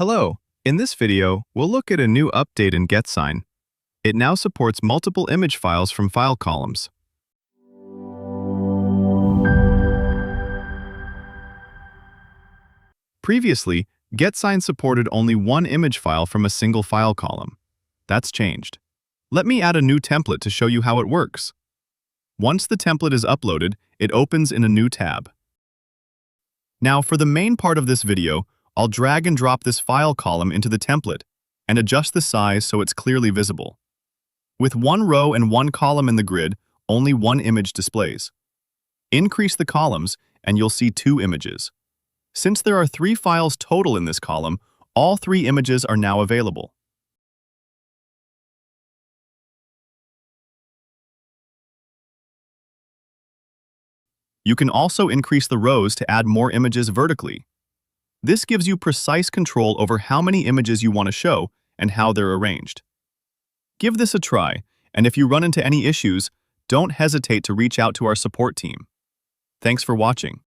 Hello, in this video, we'll look at a new update in GetSign. It now supports multiple image files from file columns. Previously, GetSign supported only one image file from a single file column. That's changed. Let me add a new template to show you how it works. Once the template is uploaded, it opens in a new tab. Now, for the main part of this video, I'll drag and drop this file column into the template and adjust the size so it's clearly visible. With one row and one column in the grid, only one image displays. Increase the columns and you'll see two images. Since there are 3 files total in this column, all 3 images are now available. You can also increase the rows to add more images vertically. This gives you precise control over how many images you want to show and how they're arranged. Give this a try, and if you run into any issues, don't hesitate to reach out to our support team. Thanks for watching.